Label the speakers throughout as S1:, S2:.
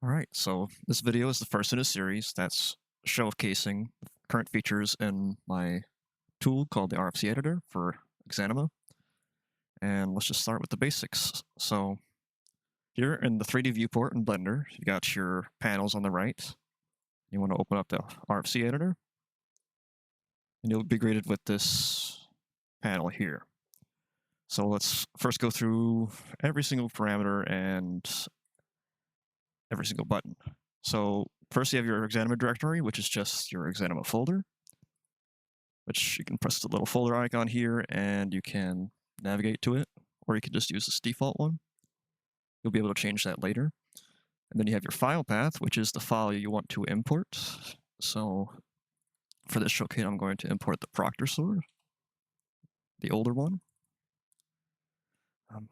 S1: All right, so this video is the first in a series that's showcasing current features in my tool called the RFC editor for Exanima. And let's just start with the basics. So here in the 3D viewport in Blender, you got your panels on the right. You want to open up the RFC editor, and you'll be greeted with this panel here. So let's first go through every single parameter and every single button. So first you have your Exanima directory, which is just your Exanima folder, which you can press the little folder icon here and you can navigate to it, or you can just use this default one. You'll be able to change that later. And then you have your file path, which is the file you want to import. So for this showcase, I'm going to import the Proctor sword, the older one.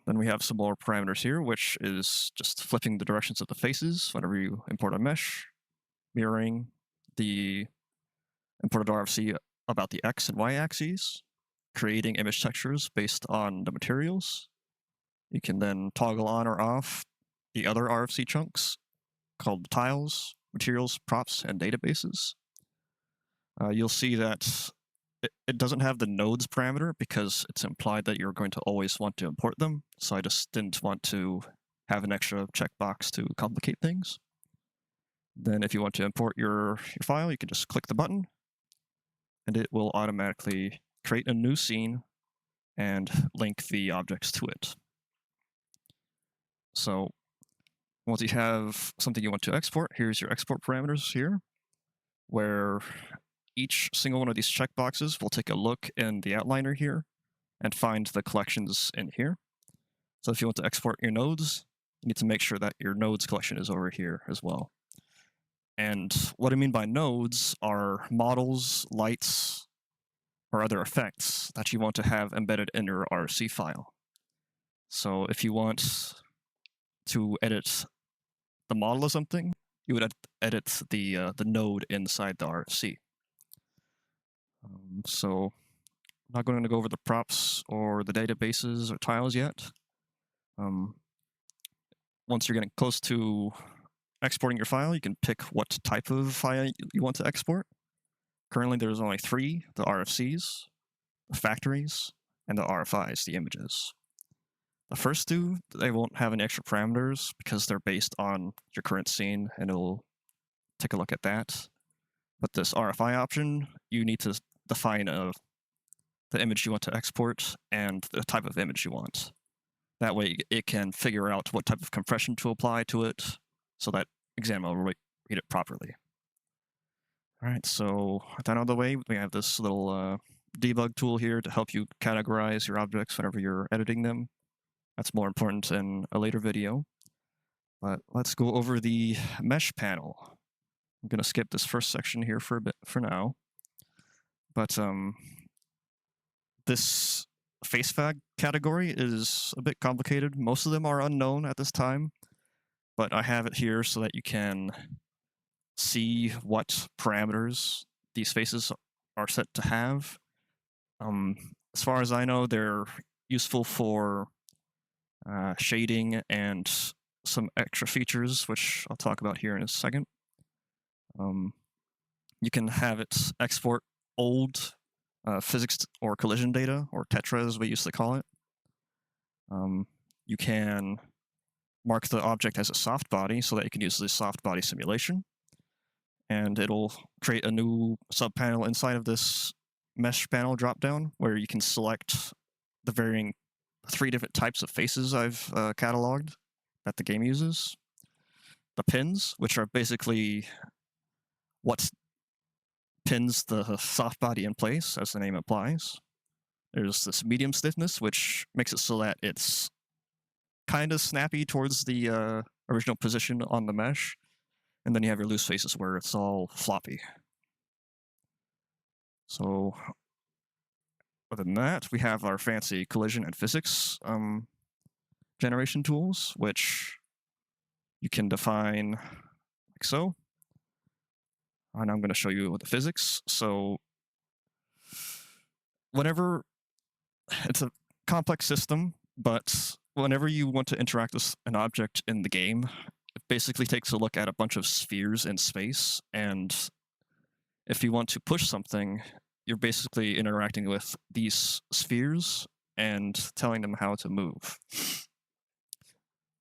S1: Then we have some more parameters here, which is just flipping the directions of the faces whenever you import a mesh, mirroring the imported RFC about the X and Y axes, creating image textures based on the materials. You can then toggle on or off the other RFC chunks called tiles, materials, props, and databases. You'll see that it doesn't have the nodes parameter because it's implied that you're going to always want to import them. So I just didn't want to have an extra checkbox to complicate things. Then if you want to import your file, you can just click the button and it will automatically create a new scene and link the objects to it. So once you have something you want to export, here's your export parameters here, where each single one of these checkboxes will take a look in the outliner here and find the collections in here. So if you want to export your nodes, you need to make sure that your nodes collection is over here as well. And what I mean by nodes are models, lights, or other effects that you want to have embedded in your RFC file. So if you want to edit the model of something, you would edit the node inside the RFC. So I'm not going to go over the props or the databases or tiles yet. Once you're getting close to exporting your file, you can pick what type of file you want to export. Currently, there's only 3, the RFCs, the factories, and the RFIs, the images. The first 2, they won't have any extra parameters because they're based on your current scene, and it'll take a look at that. But this RFI option, you need to define the image you want to export and the type of image you want. That way it can figure out what type of compression to apply to it so that Exanima will read it properly. All right, so with that out of the way, we have this little debug tool here to help you categorize your objects whenever you're editing them. That's more important in a later video. But let's go over the mesh panel. I'm going to skip this first section here for a bit for now. But this face fag category is a bit complicated. Most of them are unknown at this time, but I have it here so that you can see what parameters these faces are set to have. As far as I know, they're useful for shading and some extra features, which I'll talk about here in a second. You can have it export old physics or collision data, or tetra as we used to call it. You can mark the object as a soft body so that you can use the soft body simulation. And it'll create a new subpanel inside of this mesh panel dropdown where you can select the varying 3 different types of faces I've cataloged that the game uses. The pins, which are basically what pins the soft body in place, as the name implies. There's this medium stiffness, which makes it so that it's kind of snappy towards the original position on the mesh. And then you have your loose faces where it's all floppy. So other than that, we have our fancy collision and physics generation tools, which you can define like so. And I'm going to show you the physics. So whenever it's a complex system, but whenever you want to interact with an object in the game, basically takes a look at a bunch of spheres in space, and if you want to push something, you're basically interacting with these spheres and telling them how to move.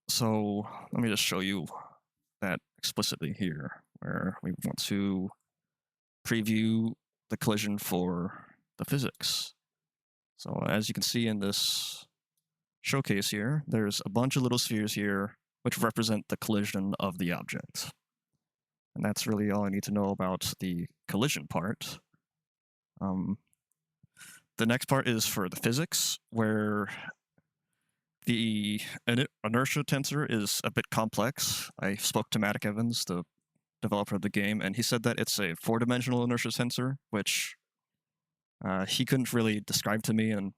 S1: So let me just show you that explicitly here, where we want to preview the collision for the physics. So as you can see in this showcase here, there's a bunch of little spheres here which represent the collision of the object. And that's really all I need to know about the collision part. The next part is for the physics, where the inertia tensor is a bit complex. I spoke to Matic Evans, the developer of the game, and he said that it's a 4-dimensional inertia tensor, which he couldn't really describe to me in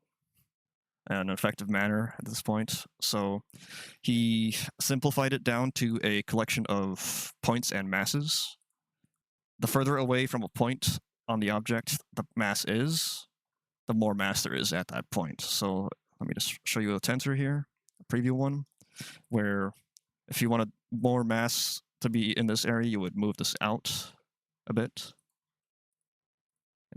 S1: an effective manner at this point. So he simplified it down to a collection of points and masses. The further away from a point on the object the mass is, the more mass there is at that point. So let me just show you a tensor here, a preview one, where if you wanted more mass to be in this area, you would move this out a bit.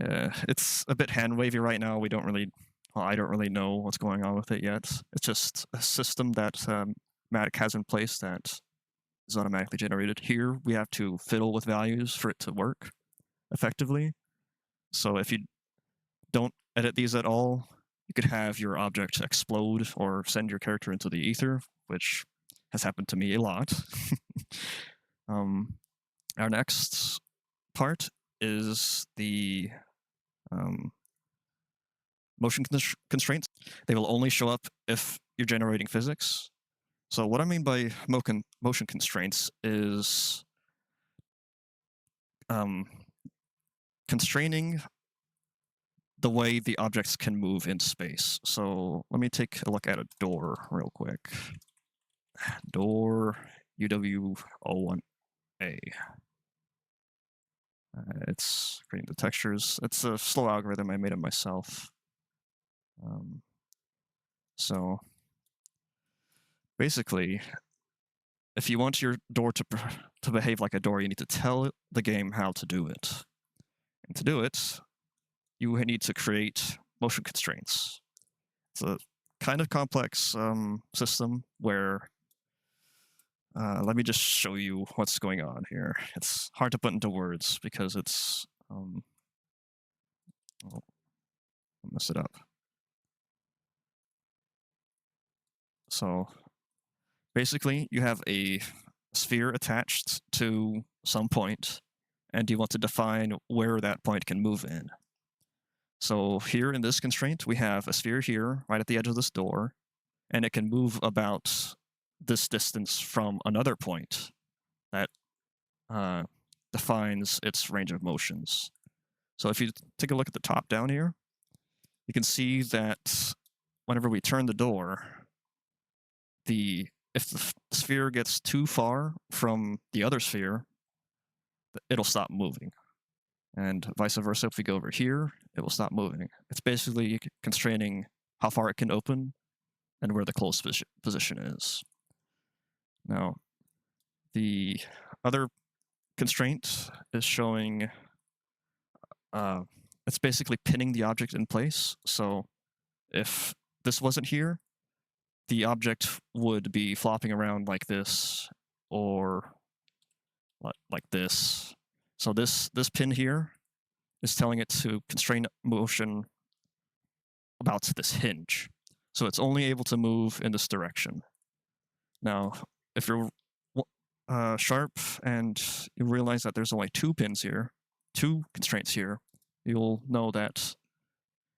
S1: It's a bit hand-wavy right now. I don't really know what's going on with it yet. It's just a system that Matic has in place that is automatically generated. Here, we have to fiddle with values for it to work effectively. So if you don't edit these at all, you could have your object explode or send your character into the ether, which has happened to me a lot. Our next part is the motion constraints. They will only show up if you're generating physics. So what I mean by motion constraints is constraining the way the objects can move in space. So let me take a look at a door real quick. Door UW01A. It's creating the textures. It's a slow algorithm. I made it myself. So basically, if you want your door to behave like a door, you need to tell the game how to do it. And to do it, you need to create motion constraints. It's a kind of complex system where, let me just show you what's going on here. It's hard to put into words because it's, I'll mess it up. So basically, you have a sphere attached to some point, and you want to define where that point can move in. So here in this constraint, we have a sphere here, right at the edge of this door, and it can move about this distance from another point that defines its range of motions. So if you take a look at the top down here, you can see that whenever we turn the door, if the sphere gets too far from the other sphere, it'll stop moving. And vice versa, if we go over here, it will stop moving. It's basically constraining how far it can open and where the close position is. Now, the other constraint is showing, it's basically pinning the object in place. So if this wasn't here, the object would be flopping around like this or like this. So this pin here is telling it to constrain motion about this hinge. So it's only able to move in this direction. Now, if you're sharp and you realize that there's only 2 pins here, 2 constraints here, you'll know that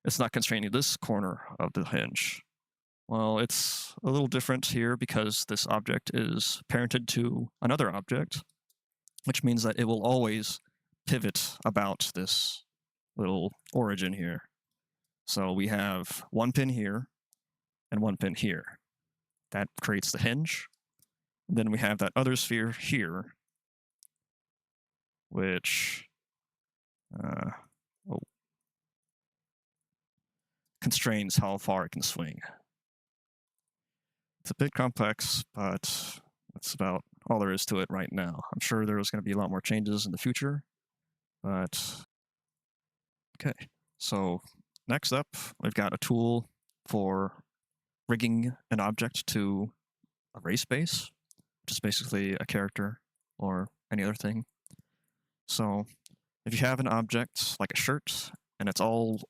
S1: it's not constraining this corner of the hinge. Well, it's a little different here because this object is parented to another object, which means that it will always pivot about this little origin here. So we have 1 pin here and 1 pin here. That creates the hinge. And then we have that other sphere here, which constrains how far it can swing. It's a bit complex, but that's about all there is to it right now. I'm sure there's going to be a lot more changes in the future, but okay. So next up, we've got a tool for rigging an object to a race base, which is basically a character or any other thing. So if you have an object like a shirt and it's all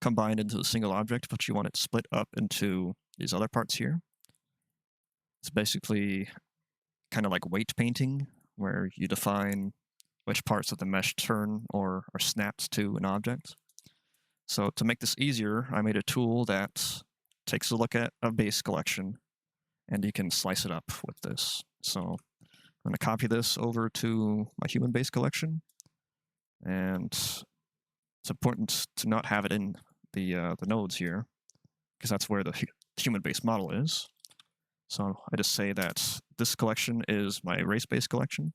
S1: combined into a single object, but you want it split up into these other parts here, it's basically kind of like weight painting, where you define which parts of the mesh turn or are snapped to an object. So to make this easier, I made a tool that takes a look at a base collection, and you can slice it up with this. So I'm going to copy this over to my human base collection, and it's important to not have it in the nodes here, because that's where the human base model is. So I just say that this collection is my race base collection,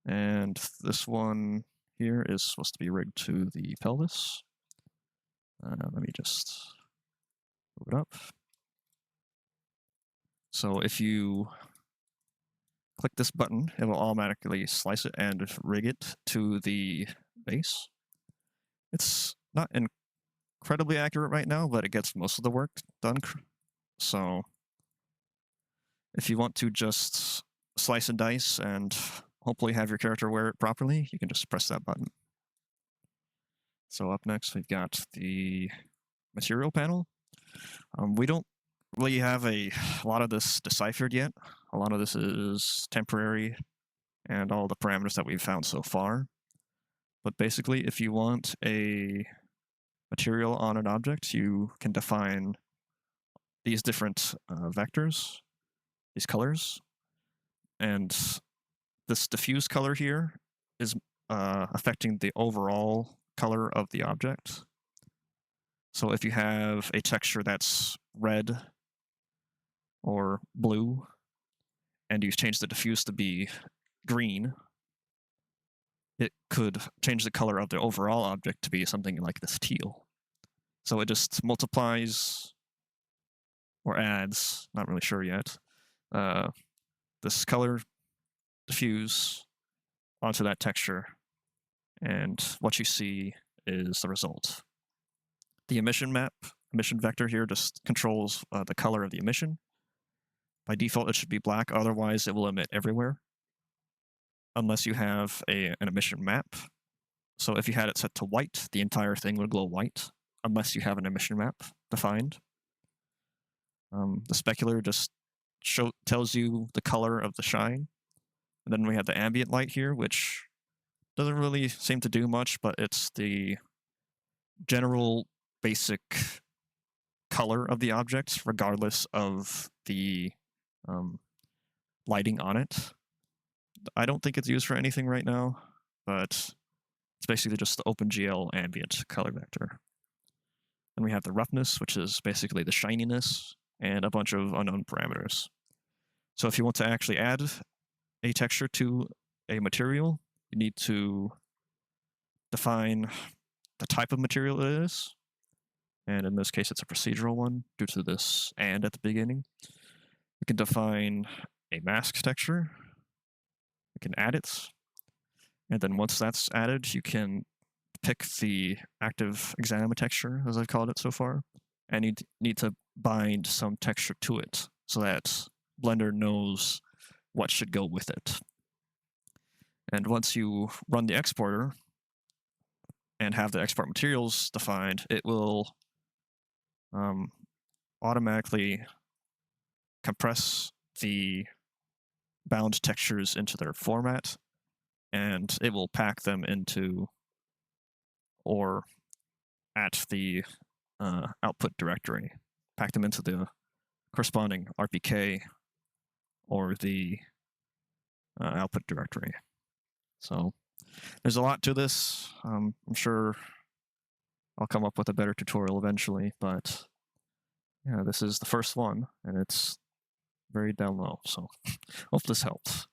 S1: and this one here is supposed to be rigged to the pelvis. Let me just move it up. So if you click this button, it will automatically slice it and rig it to the base. It's not incredibly accurate right now, but it gets most of the work done. So if you want to just slice and dice and hopefully have your character wear it properly, you can just press that button. So up next, we've got the material panel. We don't really have a lot of this deciphered yet. A lot of this is temporary and all the parameters that we've found so far. But basically, if you want a material on an object, you can define these different vectors, these colors. And this diffuse color here is affecting the overall color of the object. So if you have a texture that's red or blue, and you change the diffuse to be green, it could change the color of the overall object to be something like this teal. So it just multiplies or adds, not really sure yet, this color diffuse onto that texture, and what you see is the result. The emission vector here just controls the color of the emission. By default, it should be black, otherwise it will emit everywhere, unless you have an emission map. So if you had it set to white, the entire thing would glow white, unless you have an emission map defined. The specular just tells you the color of the shine. And then we have the ambient light here, which doesn't really seem to do much, but it's the general basic color of the object, regardless of the lighting on it. I don't think it's used for anything right now, but it's basically just the OpenGL ambient color vector. Then we have the roughness, which is basically the shininess, and a bunch of unknown parameters. So if you want to actually add a texture to a material, you need to define the type of material it is. And in this case, it's a procedural one due to this and at the beginning. We can define a mask texture. We can add it. And then once that's added, you can pick the active Exanima texture, as I've called it so far, and you need to bind some texture to it so that Blender knows what should go with it. And once you run the exporter and have the export materials defined, it will automatically compress the bound textures into their format, and it will pack them into or at the output directory, pack them into the corresponding RPK or the output directory. So there's a lot to this. I'm sure I'll come up with a better tutorial eventually, but yeah, this is the first one, and it's very down low, so hope this helps.